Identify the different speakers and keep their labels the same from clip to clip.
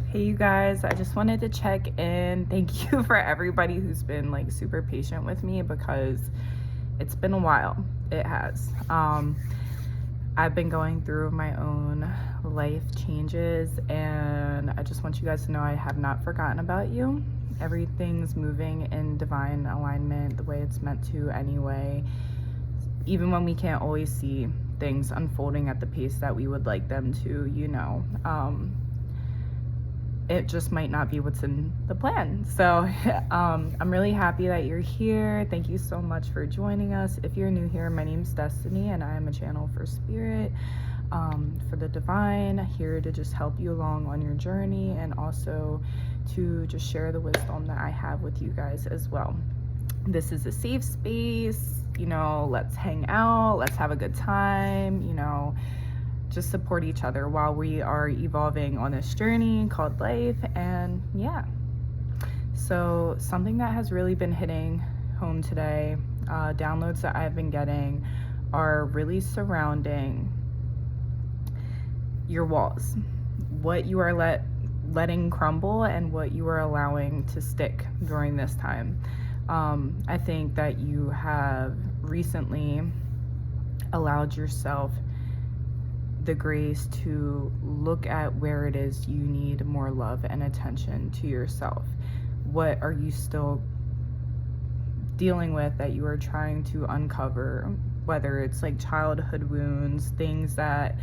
Speaker 1: Hey you guys, I just wanted to check in. Thank you for everybody who's been like super patient with me because it's been a while. It has. I've been going through my own life changes, and I just want you guys to know I have not forgotten about you. Everything's moving in divine alignment the way it's meant to anyway, even when we can't always see things unfolding at the pace that we would like them to. It just might not be what's in the plan. So I'm really happy that you're here. Thank you so much for joining us. If you're new here, my name's Destiny, and I am a channel for spirit, for the divine, here to just help you along on your journey, and also to just share the wisdom that I have with you guys as well. This is a safe space, let's hang out, let's have a good time, just support each other while we are evolving on this journey called life. And yeah, so something that has really been hitting home today, downloads that I've been getting are really surrounding your walls, what you are letting crumble and what you are allowing to stick during this time. I think that you have recently allowed yourself the grace to look at where it is you need more love and attention to yourself. What are you still dealing with that you are trying to uncover, whether it's like childhood wounds, things that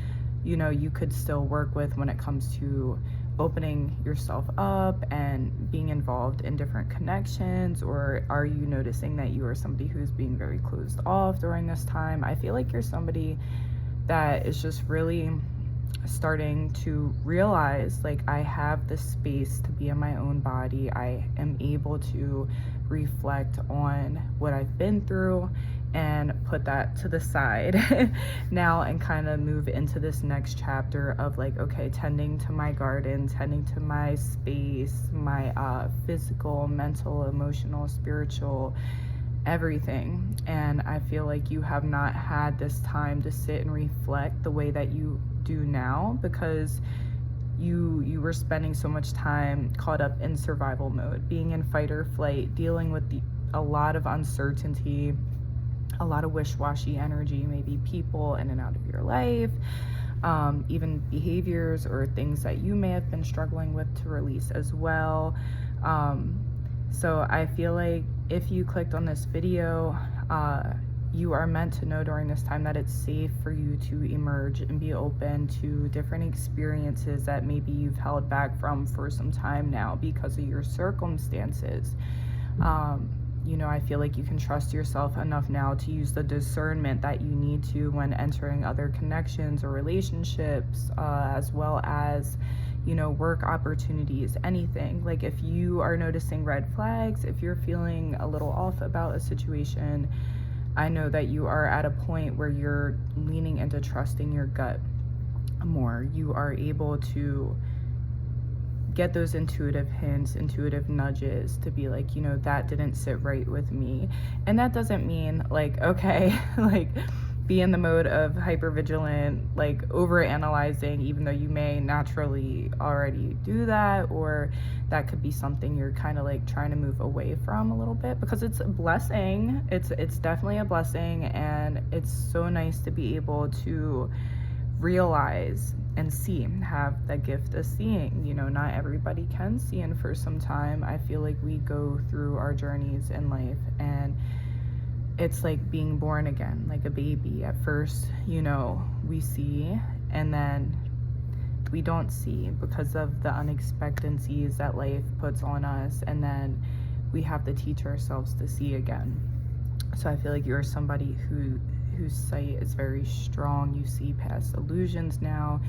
Speaker 1: you could still work with when it comes to opening yourself up and being involved in different connections? Or are you noticing that you are somebody who's being very closed off during this time? I feel like you're somebody that is just really starting to realize, like, I have the space to be in my own body. I am able to reflect on what I've been through and put that to the side now, and kind of move into this next chapter of like, okay, tending to my garden, tending to my space, my physical, mental, emotional, spiritual, everything. And I feel like you have not had this time to sit and reflect the way that you do now, because you were spending so much time caught up in survival mode, being in fight or flight, dealing with a lot of uncertainty, a lot of wish-washy energy, maybe people in and out of your life, even behaviors or things that you may have been struggling with to release as well. So I feel like if you clicked on this video, you are meant to know during this time that it's safe for you to emerge and be open to different experiences that maybe you've held back from for some time now because of your circumstances. I feel like you can trust yourself enough now to use the discernment that you need to when entering other connections or relationships, as well as work opportunities, anything. Like, if you are noticing red flags, if you're feeling a little off about a situation, I know that you are at a point where you're leaning into trusting your gut more. You are able to get those intuitive hints, intuitive nudges to be like, that didn't sit right with me. And that doesn't mean like, okay, like be in the mode of hypervigilant, like over analyzing, even though you may naturally already do that, or that could be something you're kind of like trying to move away from a little bit, because it's a blessing. It's definitely a blessing, and it's so nice to be able to realize and see, have the gift of seeing. Not everybody can see, and for some time I feel like we go through our journeys in life and it's like being born again, like a baby. At first, we see, and then we don't see because of the unexpectancies that life puts on us, and then we have to teach ourselves to see again. So I feel like you're somebody whose sight is very strong. You see past illusions now.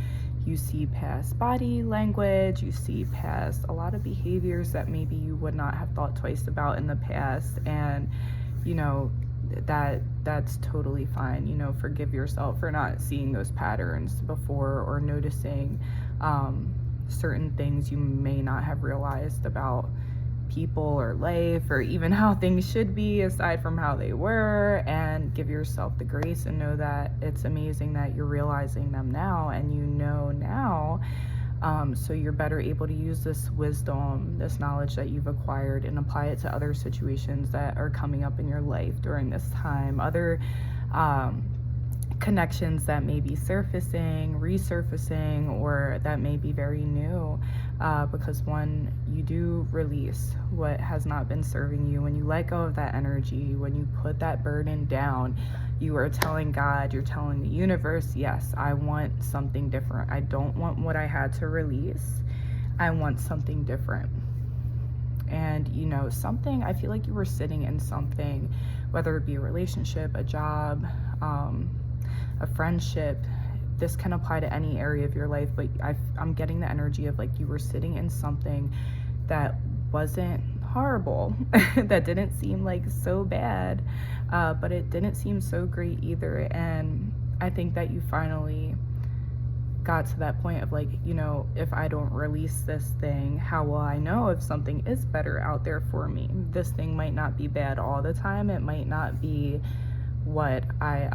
Speaker 1: You see past body language. You see past a lot of behaviors that maybe you would not have thought twice about in the past. And that's totally fine. Forgive yourself for not seeing those patterns before, or noticing certain things you may not have realized about people or life, or even how things should be aside from how they were. And give yourself the grace and know that it's amazing that you're realizing them now, and now So you're better able to use this wisdom, this knowledge that you've acquired, and apply it to other situations that are coming up in your life during this time. Other connections that may be surfacing, resurfacing, or that may be very new, because when you do release what has not been serving you, when you let go of that energy, when you put that burden down, you are telling God, you're telling the universe, yes, I want something different. I don't want what I had to release. I want something different. And something, I feel like you were sitting in something, whether it be a relationship, a job, a friendship. This can apply to any area of your life, but I'm getting the energy of like you were sitting in something that wasn't horrible, that didn't seem like so bad, but it didn't seem so great either. And I think that you finally got to that point of like, if I don't release this thing, how will I know if something is better out there for me? This thing might not be bad all the time. It might not be what I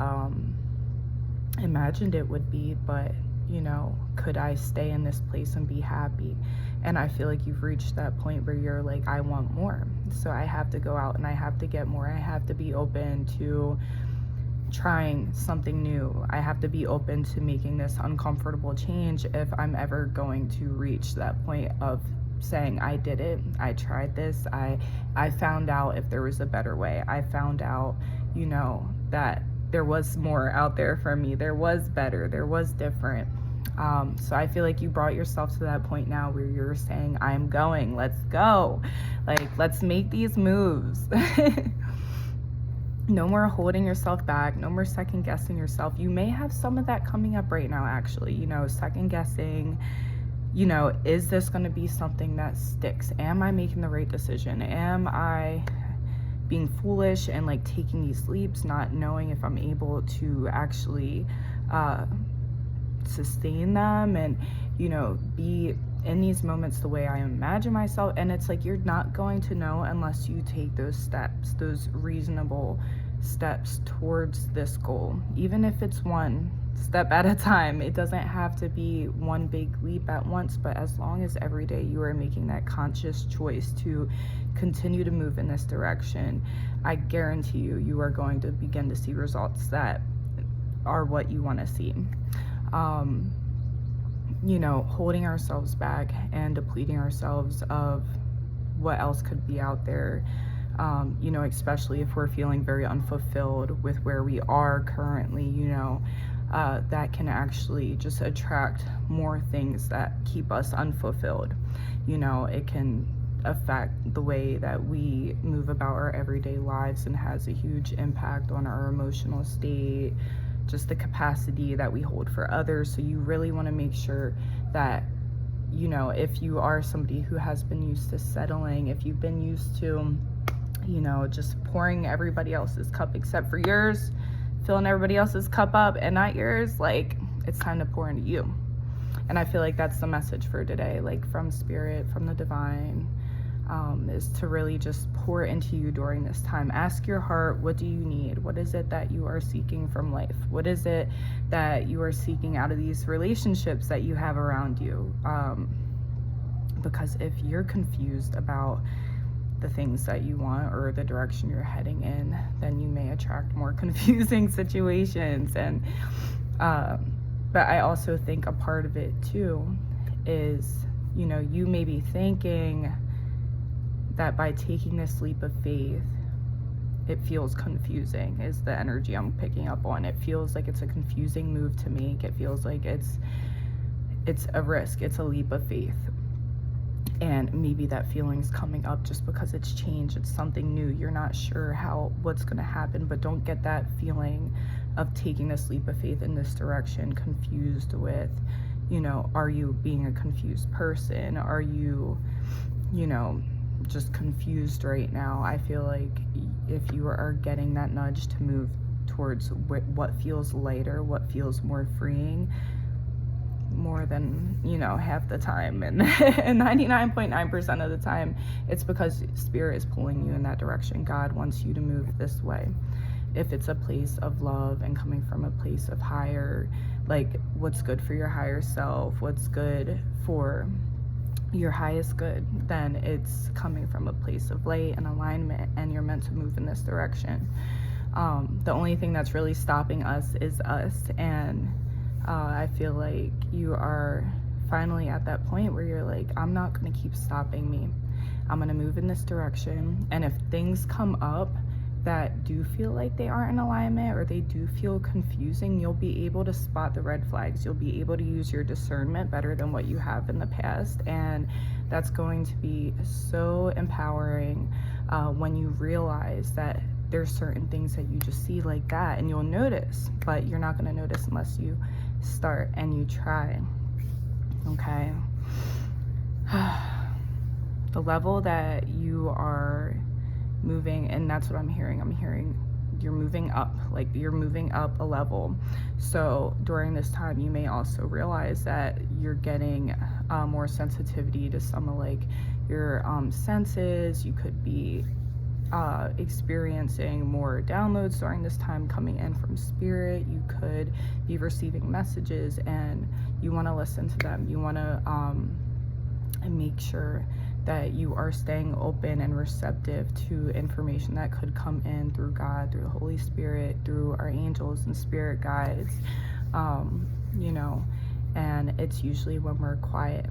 Speaker 1: imagined it would be, but could I stay in this place and be happy? And I feel like you've reached that point where you're like, I want more, so I have to go out and I have to get more. I have to be open to trying something new. I have to be open to making this uncomfortable change if I'm ever going to reach that point of saying, I did it, I tried this, I found out if there was a better way. I found out that there was more out there for me, there was better, there was different. So I feel like you brought yourself to that point now where you're saying, I'm going, let's go, like, let's make these moves. No more holding yourself back, no more second guessing yourself. You may have some of that coming up right now, actually, second guessing, is this going to be something that sticks? Am I making the right decision? Am I being foolish and like taking these leaps, not knowing if I'm able to actually sustain them and be in these moments the way I imagine myself? And it's like, you're not going to know unless you take those steps, those reasonable steps towards this goal, even if it's one step at a time. It doesn't have to be one big leap at once, but as long as every day you are making that conscious choice to continue to move in this direction, I guarantee you are going to begin to see results that are what you want to see. Holding ourselves back and depleting ourselves of what else could be out there, especially if we're feeling very unfulfilled with where we are currently, that can actually just attract more things that keep us unfulfilled. It can affect the way that we move about our everyday lives and has a huge impact on our emotional state, just the capacity that we hold for others. So you really want to make sure that, if you are somebody who has been used to settling, if you've been used to, just pouring everybody else's cup except for yours, filling everybody else's cup up and not yours, like, it's time to pour into you. And I feel like that's the message for today, like from spirit, from the divine, is to really just pour into you during this time. Ask your heart, what do you need? What is it that you are seeking from life? What is it that you are seeking out of these relationships that you have around you? Because if you're confused about the things that you want or the direction you're heading in, then you may attract more confusing situations. And but I also think a part of it too is, you may be thinking that by taking this leap of faith, it feels confusing, is the energy I'm picking up on. It feels like it's a confusing move to make. It feels like it's a risk, it's a leap of faith. And maybe that feeling's coming up just because it's change, it's something new, you're not sure what's going to happen. But don't get that feeling of taking this leap of faith in this direction confused with, are you being a confused person? Are you, just confused right now? I feel like if you are getting that nudge to move towards what feels lighter, what feels more freeing, more than half the time, and 99.9% of the time, it's because spirit is pulling you in that direction. God wants you to move this way. If it's a place of love and coming from a place of higher like what's good for your higher self, what's good for your highest good, then it's coming from a place of light and alignment, and you're meant to move in this direction. The only thing that's really stopping us is us. And I feel like you are finally at that point where you're like, I'm not going to keep stopping me. I'm going to move in this direction. And if things come up that do feel like they aren't in alignment or they do feel confusing, you'll be able to spot the red flags. You'll be able to use your discernment better than what you have in the past. And that's going to be so empowering when you realize that there's certain things that you just see like that, and you'll notice, but you're not going to notice unless you start and you try. Okay. The level that you are moving, and that's what I'm hearing you're moving up, like you're moving up a level. So during this time you may also realize that you're getting more sensitivity to some of like your senses. You could be experiencing more downloads during this time coming in from spirit. You could be receiving messages and you want to listen to them. You want to make sure that you are staying open and receptive to information that could come in through God, through the Holy Spirit, through our angels and spirit guides, you know. And it's usually when we're quiet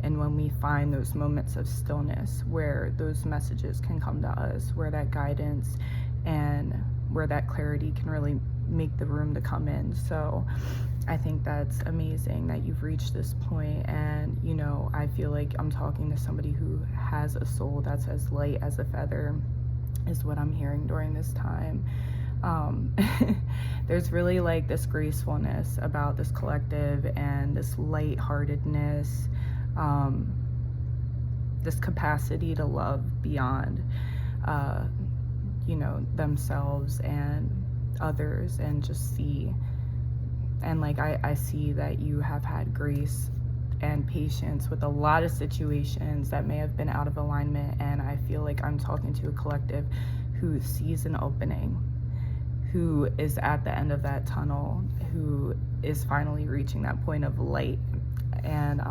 Speaker 1: and when we find those moments of stillness where those messages can come to us, where that guidance and where that clarity can really make the room to come in. So I think that's amazing that you've reached this point. And you know, I feel like I'm talking to somebody who has a soul that's as light as a feather, is what I'm hearing during this time. There's really like this gracefulness about this collective and this lightheartedness, this capacity to love beyond you know, themselves and others, and just see. And like I see that you have had grace and patience with a lot of situations that may have been out of alignment. And I feel like I'm talking to a collective who sees an opening, who is at the end of that tunnel, who is finally reaching that point of light and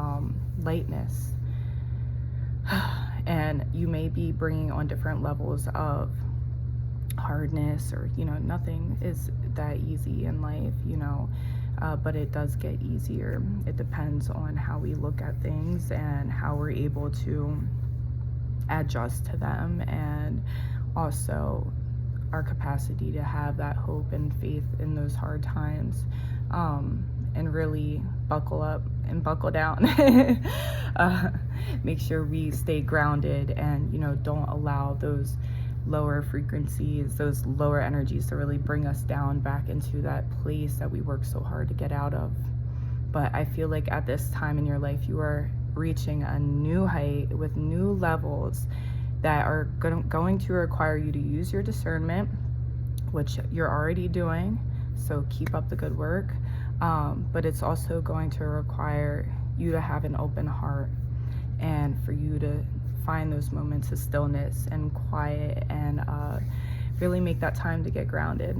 Speaker 1: lightness. And you may be bringing on different levels of hardness, or you know, nothing is that easy in life, you know, but it does get easier. It depends on how we look at things and how we're able to adjust to them, and also our capacity to have that hope and faith in those hard times, and really buckle up and buckle down. Make sure we stay grounded and, you know, don't allow those lower frequencies, those lower energies to really bring us down back into that place that we work so hard to get out of. But I feel like at this time in your life, you are reaching a new height with new levels that are going to require you to use your discernment, which you're already doing, so keep up the good work. But it's also going to require you to have an open heart, and for you to find those moments of stillness and quiet, and really make that time to get grounded.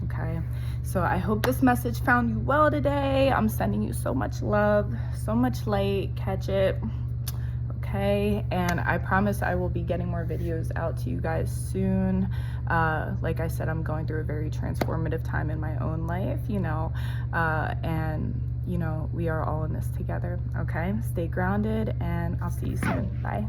Speaker 1: Okay, so I hope this message found you well today. I'm sending you so much love, so much light. Catch it. Okay, and I promise I will be getting more videos out to you guys soon. Like I said, I'm going through a very transformative time in my own life, you know, and you know, we are all in this together. Okay, stay grounded, and I'll see you soon. Bye.